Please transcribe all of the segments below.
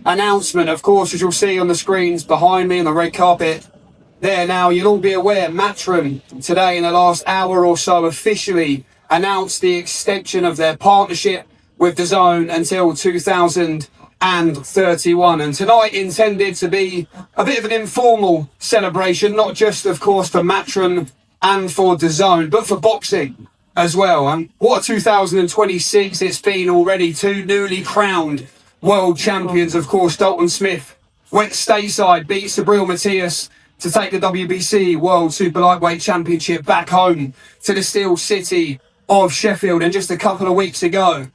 announcement. Of course, as you'll see on the screens behind me on the red carpet there now, you'll all be aware Matchroom today in the last hour or so officially announced the extension of their partnership with DAZN until 2031. And tonight intended to be a bit of an informal celebration, not just, of course, for Matchroom and for DAZN, but for boxing as well. And what a 2026 it's been already. Two newly crowned world champions, of course. Dalton Smith went stateside, beat Sabril Matias to take the WBC World Super Lightweight Championship back home to the Steel City of Sheffield. And just a couple of weeks ago,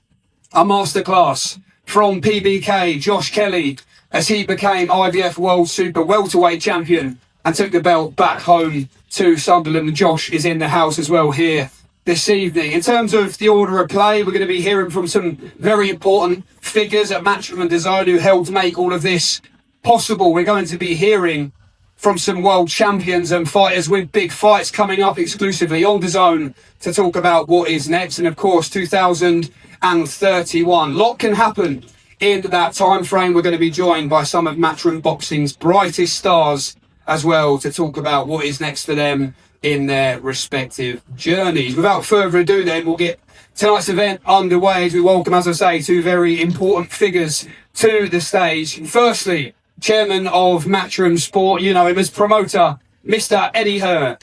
a masterclass from PBK, Josh Kelly, as he became IBF World Super Welterweight Champion and took the belt back home to Sunderland. And Josh is in the house as well here this evening. In terms of the order of play, we're going to be hearing from some very important figures at Matchroom and DAZN who helped make all of this possible. We're going to be hearing from some world champions and fighters with big fights coming up exclusively on DAZN to talk about what is next. And of course, 2031. A lot can happen in that time frame. We're going to be joined by some of Matchroom Boxing's brightest stars as well to talk about what is next for them in their respective journeys. Without further ado then, we'll get tonight's event underway as we welcome, as I say, two very important figures to the stage. Firstly, Chairman of Matchroom Sport, you know him as promoter, Mr. Eddie Hearn.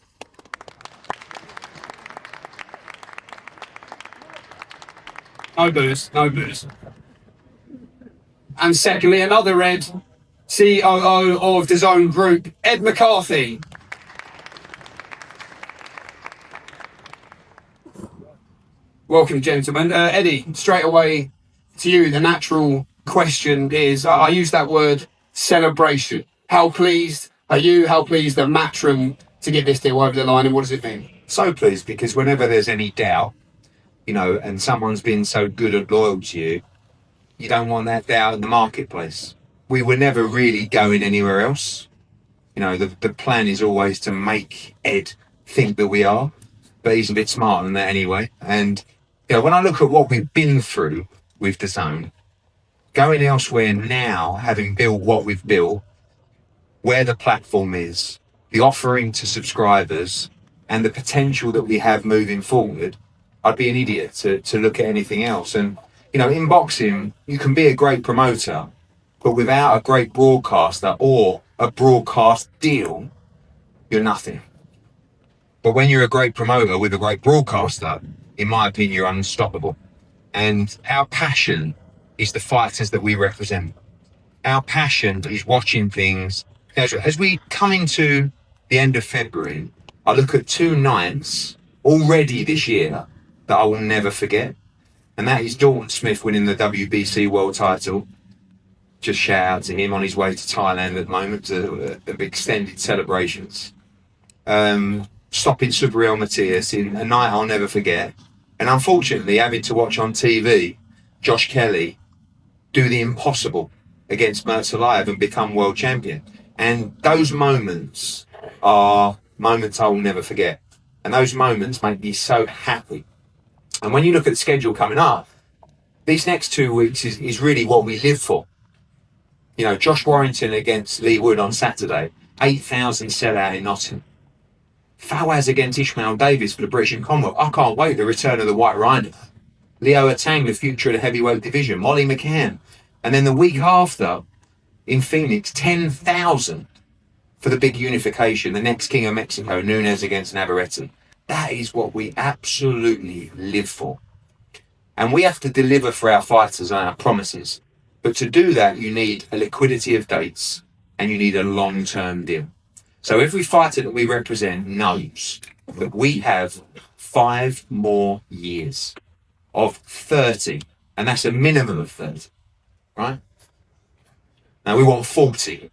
No booze, no booze. And secondly, another Ed, COO of DAZN Group, Ed McCarthy. Welcome, gentlemen. Eddie, straight away to you. The natural question is, I use that word, celebration. How pleased are you? How pleased are Matchroom to get this deal over the line, and what does it mean? So pleased, because whenever there's any doubt, you know, and someone's been so good and loyal to you, you don't want that doubt in the marketplace. We were never really going anywhere else. You know, the plan is always to make Ed think that we are, but he's a bit smarter than that anyway. And, you know, when I look at what we've been through with DAZN, going elsewhere now, having built what we've built, where the platform is, the offering to subscribers, and the potential that we have moving forward, I'd be an idiot to look at anything else. And, you know, in boxing, you can be a great promoter, but without a great broadcaster or a broadcast deal, you're nothing. But when you're a great promoter with a great broadcaster, in my opinion, you're unstoppable. And our passion is the fighters that we represent. Our passion is watching things. As we come into the end of February, I look at two nights already this year that I will never forget. And that is Dalton Smith winning the WBC world title. Just shout out to him on his way to Thailand at the moment to extended celebrations. Stopping Sabril Matias in a night I'll never forget. And unfortunately, having to watch on TV Josh Kelly do the impossible against Murtalayev and become world champion. And those moments are moments I will never forget. And those moments make me so happy. And when you look at the schedule coming up, these next 2 weeks is really what we live for. You know, Josh Warrington against Lee Wood on Saturday, 8,000 sellout in Nottingham. Fawaz against Ishmael Davis for the British and Commonwealth. I can't wait, the return of the White Rhino. Leo Atang, the future of the heavyweight division. Molly McCann. And then the week after, in Phoenix, 10,000 for the big unification. The next King of Mexico, Nunes against Navarrete. That is what we absolutely live for. And we have to deliver for our fighters and our promises. But to do that, you need a liquidity of dates and you need a long-term deal. So every fighter that we represent knows that we have 5 more years of 30, and that's a minimum of 30, right? Now we want 40.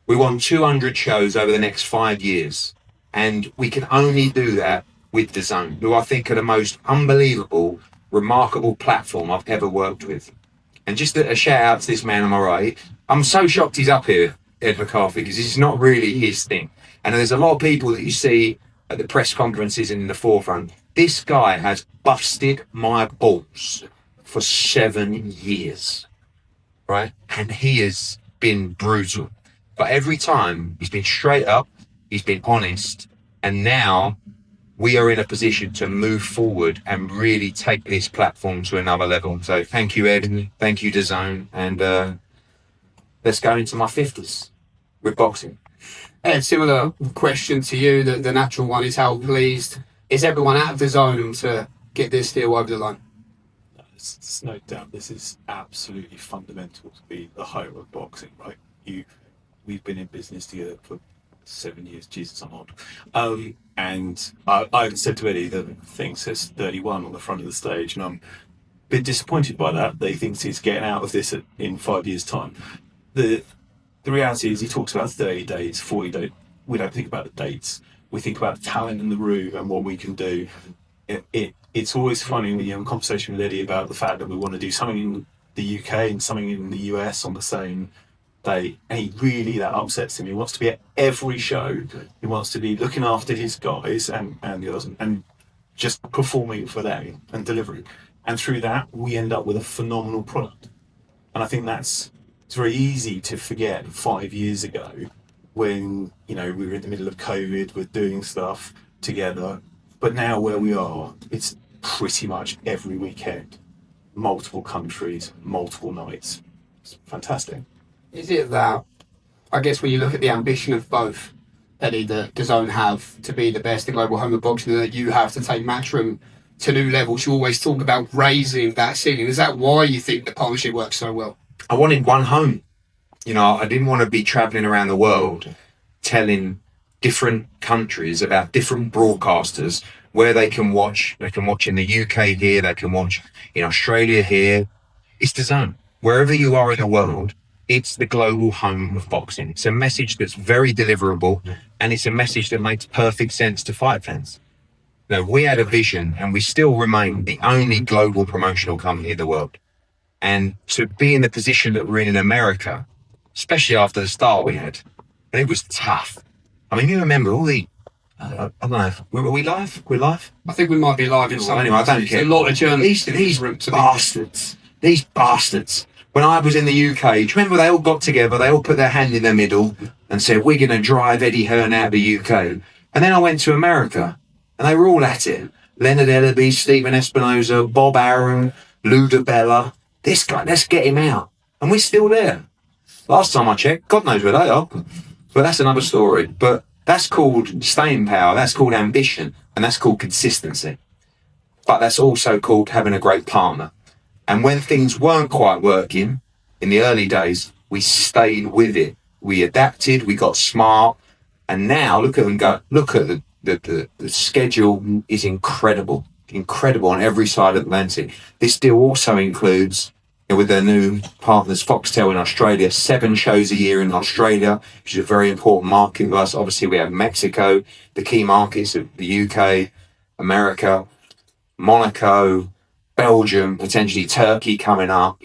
We want 200 shows over the next 5 years. And we can only do that with DAZN, who I think are the most unbelievable, remarkable platform I've ever worked with. And just a shout out to this man on my right. I'm so shocked he's up here, Ed McCarthy, because it's not really his thing. And there's a lot of people that you see at the press conferences and in the forefront. This guy has busted my balls for 7 years. right? And he has been brutal. But every time he's been straight up, he's been honest, and now we are in a position to move forward and really take this platform to another level. So thank you, Ed. Thank you, DAZN. And let's go into my 50s with boxing. Ed, similar question to you. The natural one is how pleased is everyone at DAZN to get this deal over the line? There's no doubt this is absolutely fundamental to be the home of boxing, right? We've been in business together for 7 years. Jesus, I'm old. And I've said to Eddie, the thing says 31 on the front of the stage, and I'm a bit disappointed by that. They think he's getting out of this in 5 years' time. The reality is he talks about 30 dates, 40 dates. We don't think about the dates. We think about the talent in the room and what we can do. It's always funny when you have a conversation with Eddie about the fact that we want to do something in the UK and something in the US on the same day, and that upsets him. He wants to be at every show. He wants to be looking after his guys and the others, and just performing for them and delivering. And through that, we end up with a phenomenal product. And I think it's very easy to forget 5 years ago when we were in the middle of COVID, we're doing stuff together. But now where we are, it's pretty much every weekend, multiple countries, multiple nights. It's fantastic. Is it that, I guess when you look at the ambition of both, Eddie, that DAZN have to be the best in global home of boxing, and that you have to take Matchroom to new levels, you always talk about raising that ceiling. Is that why you think the partnership works so well? I wanted one home. I didn't want to be traveling around the world telling different countries about different broadcasters where they can watch. They can watch in the UK here, they can watch in Australia here. It's DAZN. Wherever you are in the world, it's the global home of boxing. It's a message that's very deliverable, and it's a message that makes perfect sense to fight fans. We had a vision, and we still remain the only global promotional company in the world. And to be in the position that we're in America, especially after the start we had, and it was tough. I mean, you remember all the, I don't know, were we live? We're live? I think we might be live in some. Anyway, I don't care. A lot of journalists. These bastards. When I was in the UK, do you remember they all got together, they all put their hand in the middle and said, we're going to drive Eddie Hearn out of the UK. And then I went to America and they were all at it. Leonard Ellaby, Stephen Espinosa, Bob Arum, Lou DiBella. This guy, let's get him out. And we're still there. Last time I checked, God knows where they are. But that's another story. But that's called staying power, that's called ambition, and that's called consistency. But that's also called having a great partner. And when things weren't quite working in the early days, we stayed with it. We adapted, we got smart, and now look at them go. Look at the schedule is incredible on every side of the Atlantic. This deal also includes, with their new partners, Foxtel in Australia, 7 shows a year in Australia, which is a very important market for us. Obviously, we have Mexico, the key markets of the UK, America, Monaco, Belgium, potentially Turkey coming up.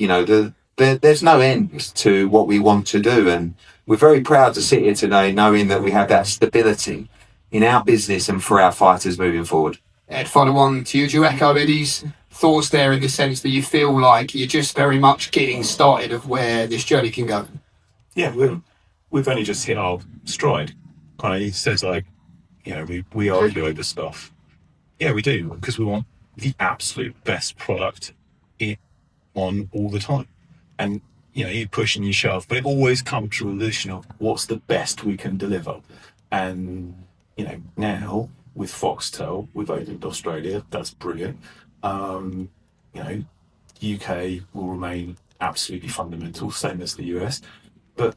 There's no end to what we want to do, and we're very proud to sit here today knowing that we have that stability in our business and for our fighters moving forward. Ed, final one to you. Do you echo Eddie's thoughts there in the sense that you feel like you're just very much getting started of where this journey can go? Yeah, we've only just hit our stride. Kind of, he says we argue over stuff. Yeah, we do, because we want the absolute best product on all the time. And you push and you shove, but it always comes to a position of what's the best we can deliver. And now with Foxtel, we've opened Australia. That's brilliant. UK will remain absolutely fundamental, same as the US. But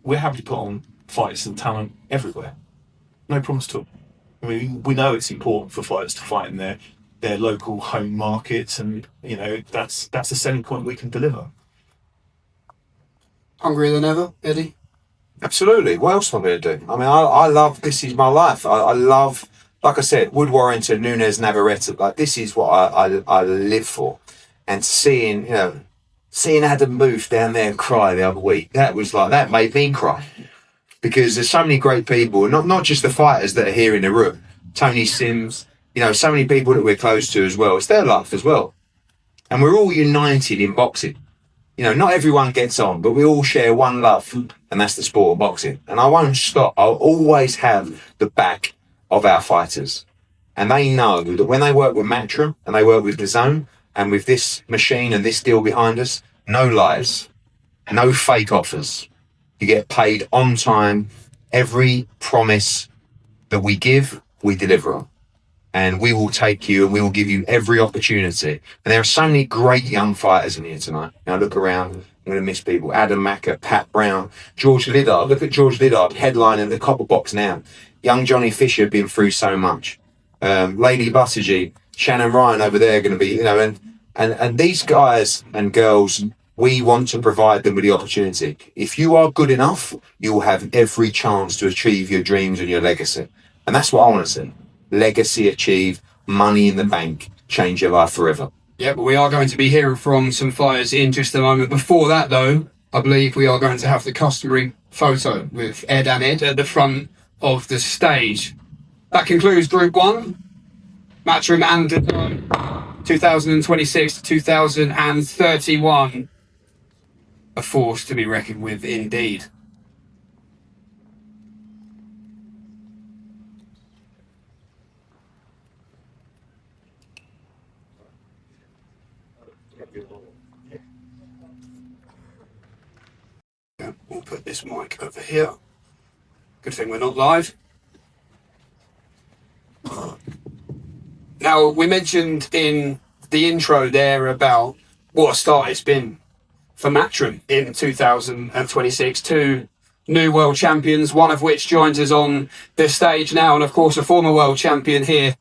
we're happy to put on fights and talent everywhere. No problems at all. I mean, we know it's important for fighters to fight in their local home markets, and that's a selling point we can deliver. Hungrier than ever, Eddie? Absolutely. What else am I going to do? I mean, I love, this is my life. I love, like I said, Wood Warrington, Nunes, Navarrete. Like, this is what I live for. And seeing Adam Booth down there cry the other week, that made me cry. Because there's so many great people, not just the fighters that are here in the room. Tony Sims, so many people that we're close to as well. It's their life as well. And we're all united in boxing. not everyone gets on, but we all share one love, and that's the sport of boxing. And I won't stop. I'll always have the back of our fighters. And they know that when they work with Matchroom and they work with DAZN and with this machine and this deal behind us, no lies, no fake offers. You get paid on time. Every promise that we give, we deliver on. And we will take you and we will give you every opportunity. And there are so many great young fighters in here tonight. Now look around. I'm going to miss people. Adam Macker, Pat Brown, George Liddard. Look at George Liddard headlining the Copper Box now. Young Johnny Fisher been through so much. Lady Buttigieg, Shannon Ryan over there going to be, and these guys and girls, we want to provide them with the opportunity. If you are good enough, you will have every chance to achieve your dreams and your legacy. And that's what I want to see. Legacy achieved, money in the bank, change your life forever. Yeah, but we are going to be hearing from some fighters in just a moment. Before that, though, I believe we are going to have the customary photo with Ed and Ed at the front of the stage. That concludes Group 1, Matchroom and DAZN, 2026 to 2031. A force to be reckoned with indeed. We'll put this mic over here. Good thing we're not live. Now, we mentioned in the intro there about what a start it's been for Matchroom in 2026. Two new world champions, one of which joins us on the stage now, and of course a former world champion here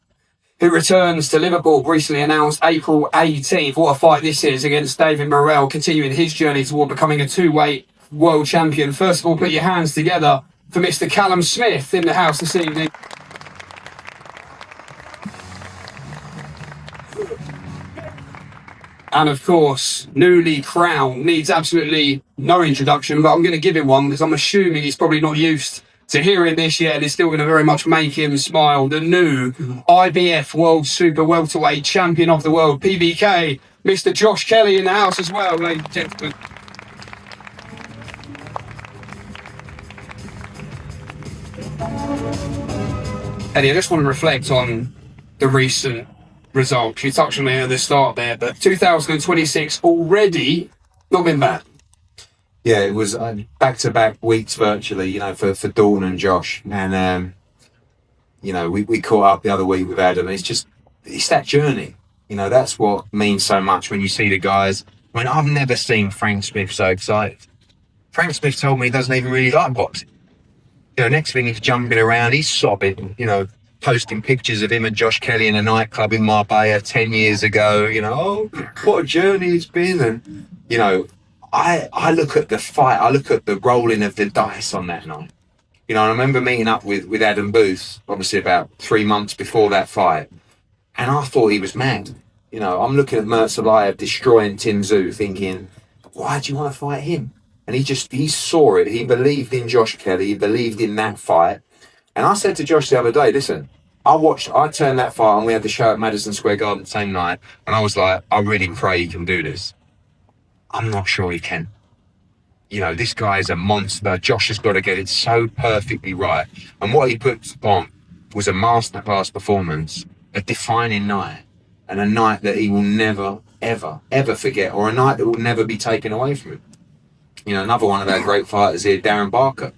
who returns to Liverpool, recently announced April 18th. What a fight this is against David Morrell, continuing his journey toward becoming a two-weight world champion. First of all, put your hands together for Mr. Callum Smith in the house this evening. And of course, newly crowned, needs absolutely no introduction, but I'm going to give him one because I'm assuming he's probably not used to hearing this yet, and it's still going to very much make him smile. The new IBF World Super Welterweight Champion of the World, PBK, Mr. Josh Kelly in the house as well, ladies and gentlemen. Eddie, I just want to reflect on the recent results. You touched on it at the start there, but 2026 already not been bad. Yeah, it was back-to-back weeks virtually, for Dawn and Josh. And, we caught up the other week with Adam. It's that journey. That's what means so much when you see the guys. I mean, I've never seen Frank Smith so excited. Frank Smith told me he doesn't even really like boxing. Next thing he's jumping around, he's sobbing, posting pictures of him and Josh Kelly in a nightclub in Marbella 10 years ago, oh, what a journey it's been. And, I look at the fight, I look at the rolling of the dice on that night. I remember meeting up with Adam Booth, obviously about 3 months before that fight, and I thought he was mad. I'm looking at Murtzalayev destroying Tim Tszyu, thinking, why do you want to fight him? And he saw it, he believed in Josh Kelly, he believed in that fight. And I said to Josh the other day, listen, I turned that fight on, we had the show at Madison Square Garden the same night, and I was like, I really pray he can do this. I'm not sure he can. This guy is a monster. Josh has got to get it so perfectly right. And what he put on was a masterclass performance, a defining night, and a night that he will never, ever, ever forget, or a night that will never be taken away from him. Another one of our great fighters here, Darren Barker.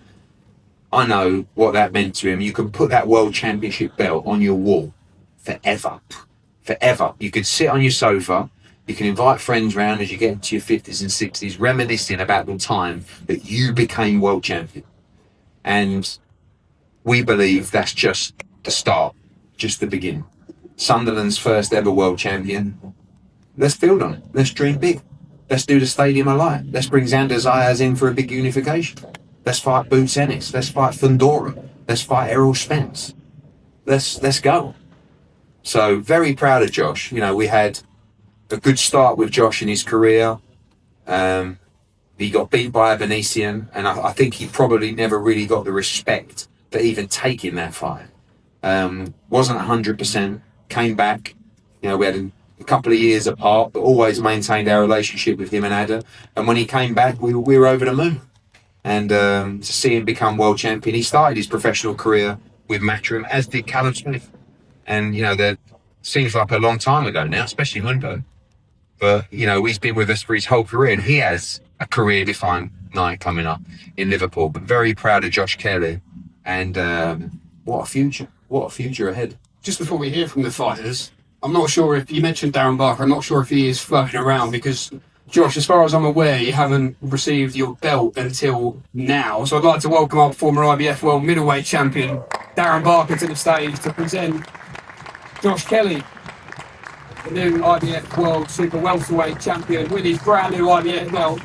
I know what that meant to him. You can put that world championship belt on your wall forever. Forever. You could sit on your sofa. You can invite friends round as you get into your 50s and 60s, reminiscing about the time that you became world champion. And we believe that's just the start, just the beginning. Sunderland's first ever world champion. Let's build on it. Let's dream big. Let's do the Stadium of Light. Let's bring Xander Zayas in for a big unification. Let's fight Boots Ennis. Let's fight Fundora. Let's fight Errol Spence. Let's go. So very proud of Josh. We had a good start with Josh in his career. He got beat by a Venetian, and I think he probably never really got the respect for even taking that fight. Wasn't 100%. Came back. We had a couple of years apart, but always maintained our relationship with him and Adam. And when he came back, we were over the moon. And to see him become world champion, he started his professional career with Matchroom, as did Callum Smith. And, that seems like a long time ago now, especially Mundo. But, he's been with us for his whole career, and he has a career-defined night coming up in Liverpool. But very proud of Josh Kelly. And what a future. What a future ahead. Just before we hear from the fighters, I'm not sure if you mentioned Darren Barker. I'm not sure if he is floating around because, Josh, as far as I'm aware, you haven't received your belt until now. So I'd like to welcome our former IBF World Middleweight Champion, Darren Barker, to the stage to present Josh Kelly, the new IBF World Super Welterweight Champion, with his brand new IBF belt.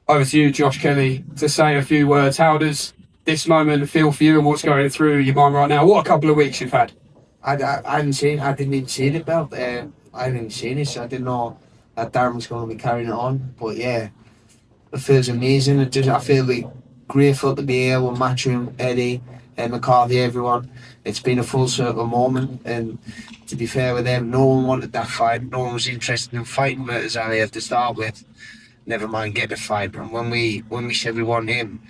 Over to you, Josh Kelly, to say a few words. How does this moment feel for you and what's going through your mind right now? What a couple of weeks you've had. I didn't even see the belt. I didn't even see this. I didn't know that Darren was going to be carrying it on. But yeah, it feels amazing. I feel like grateful to be here with Matchroom, Eddie, McCarthy, everyone. It's been a full circle moment, and to be fair with them, no one wanted that fight. No one was interested in fighting Murtazali to start with. Never mind get the fight. But when we said we want him,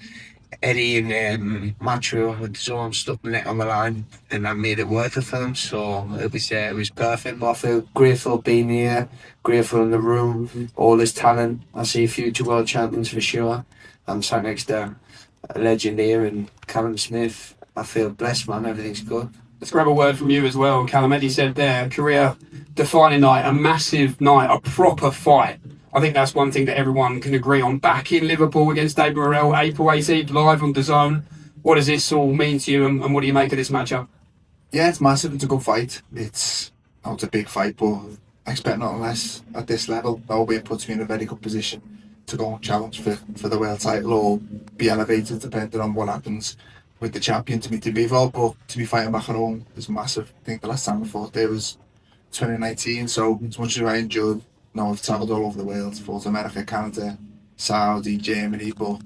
Eddie and Matchroom with DAZN stuck the neck on the line, and I made it worth it for them. So it was perfect. But I feel grateful being here, grateful in the room, all this talent. I see future world champions for sure. I'm sat next to a legend here and Callum Smith. I feel blessed, man. Everything's good. Let's grab a word from you as well, Callum. Eddie said there, career-defining night, a massive night, a proper fight. I think that's one thing that everyone can agree on. Back in Liverpool against David Morrell, April 18th, live on DAZN. What does this all mean to you, and what do you make of this matchup? Yeah, it's massive. It's a good fight. It's a big fight, but I expect nothing less at this level. That way it puts me in a very good position to go and challenge for the world title or be elevated depending on what happens with the champion to meet the rival. But to be fighting back at home is massive. I think the last time I fought there was 2019, so as much as I enjoyed, I've travelled all over the world, fought America, Canada, Saudi, Germany, but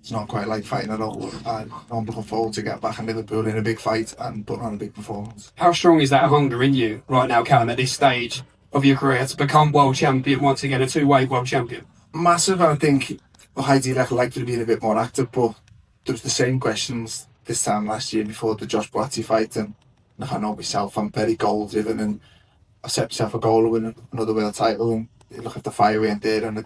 it's not quite like fighting at all. And I'm looking forward to get back in Liverpool in a big fight and putting on a big performance. How strong is that hunger in you right now, Callum, at this stage of your career to become world champion once again, a two-way world champion? Massive. I think ideally I'd like to be a bit more active, but there was the same questions this time last year before the Josh Boatti fight, and I know myself, I'm very goal driven, and I set myself a goal to win another world title, and look, if the fire weren't there and I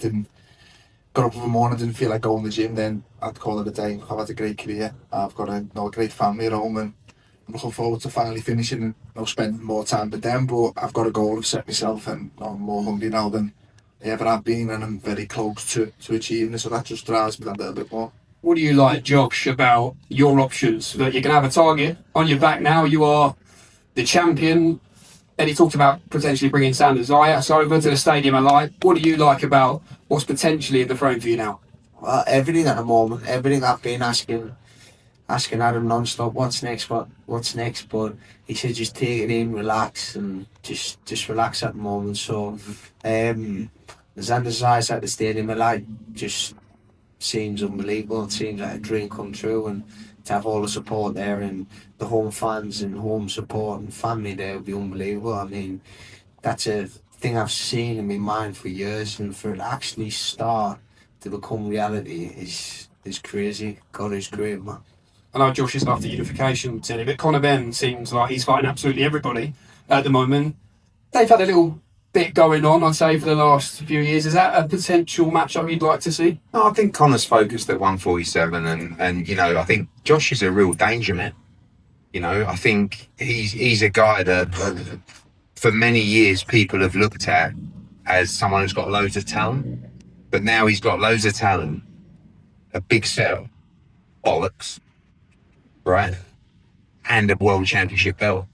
got up in the morning, didn't feel like going to the gym, then I'd call it a day. I've had a great career, I've got a great family at home, and I'm looking forward to finally finishing and spending more time with them. But I've got a goal I've set myself, and I'm more hungry now than I ever have been, and I'm very close to achieving it, so that just drives me that little bit more. What do you like, Josh, about your options? That you can have a target on your back now, you are the champion. Eddie talked about potentially bringing Sanders Zayas over to the stadium alive. What do you like about what's potentially in the frame for you now? Well, everything at the moment, everything I've been asking Adam non-stop, what's next, what's next, but he said just take it in, relax, and just relax at the moment. So the Sanders Zayas at the stadium alive just seems unbelievable. It seems like a dream come true, and to have all the support there and the home fans and home support and family there would be unbelievable. I mean, that's a thing I've seen in my mind for years, and for it to actually start to become reality is crazy. God is great, man. I know Josh is after unification, Teddy, but Conor Benn seems like he's fighting absolutely everybody at the moment. They've had a little bit going on, I'd say, for the last few years. Is that a potential matchup you'd like to see? No, I think Connor's focused at 147, and I think Josh is a real danger man. I think he's a guy that for many years people have looked at as someone who's got loads of talent, but now he's got loads of talent, a big set of bollocks, right, and a world championship belt.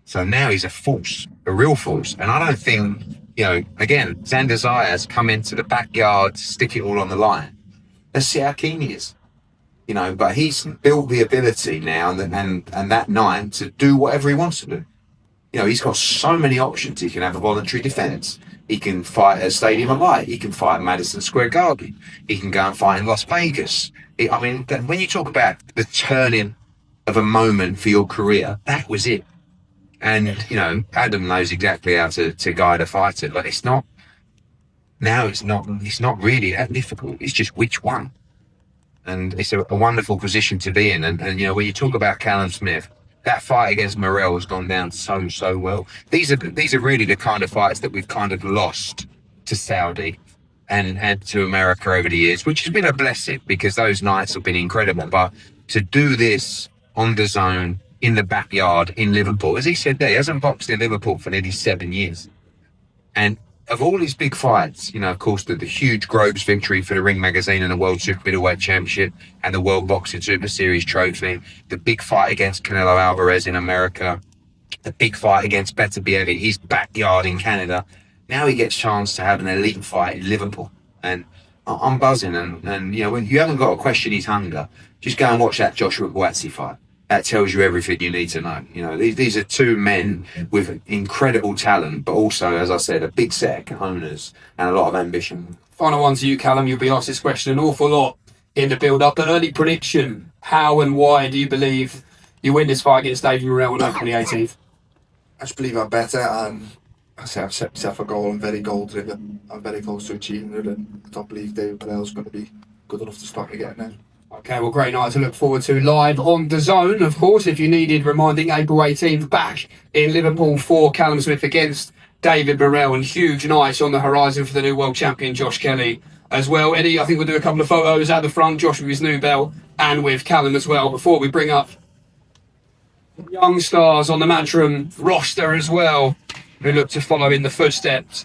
So now he's a force, a real force. And I don't think, again, Xander Zayas come into the backyard, stick it all on the line. Let's see how keen he is. But he's built the ability now and that night to do whatever he wants to do. He's got so many options. He can have a voluntary defence. He can fight at Stadium of Light. He can fight at Madison Square Garden. He can go and fight in Las Vegas. When you talk about the turning of a moment for your career, that was it. And, Adam knows exactly how to guide a fighter. But it's not really that difficult. It's just which one. And it's a wonderful position to be in. And when you talk about Callum Smith, that fight against Morrell has gone down so well. These are really the kind of fights that we've kind of lost to Saudi and to America over the years, which has been a blessing because those nights have been incredible. But to do this on DAZN in the backyard in Liverpool, as he said there, he hasn't boxed in Liverpool for nearly 7 years. And of all his big fights, of course, the huge Groves victory for the Ring Magazine and the World Super Middleweight Championship and the World Boxing Super Series trophy, the big fight against Canelo Alvarez in America, the big fight against Beterbiev in his backyard in Canada. Now he gets a chance to have an elite fight in Liverpool. And I'm buzzing. And when you haven't got to question his hunger, just go and watch that Joshua Buatsi fight. That tells you everything you need to know. These are two men with incredible talent, but also, as I said, a big set of cojones and a lot of ambition. Final one to you, Callum. You'll be asked this question an awful lot in the build-up. An early prediction. How and why do you believe you win this fight against David Morrell on April the 18th? I just believe I'm better, and I say I've set myself a goal. I'm very goal-driven. I'm very close to achieving it, and I don't believe David Morrell's going to be good enough to stop me getting there. Okay, well, great night to look forward to live on DAZN. Of course, if you needed reminding, April 18th back in Liverpool for Callum Smith against David Morrell, and huge nights on the horizon for the new world champion Josh Kelly as well. Eddie, I think we'll do a couple of photos at the front, Josh with his new belt and with Callum as well, before we bring up young stars on the Matchroom roster as well, who look to follow in the footsteps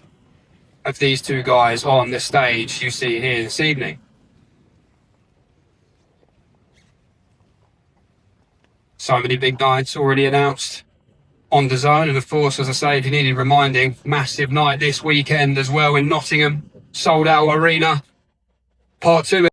of these two guys on the stage you see here this evening. So many big nights already announced on DAZN. And of course, as I say, if you needed reminding, massive night this weekend as well in Nottingham. Sold out arena. Part 2.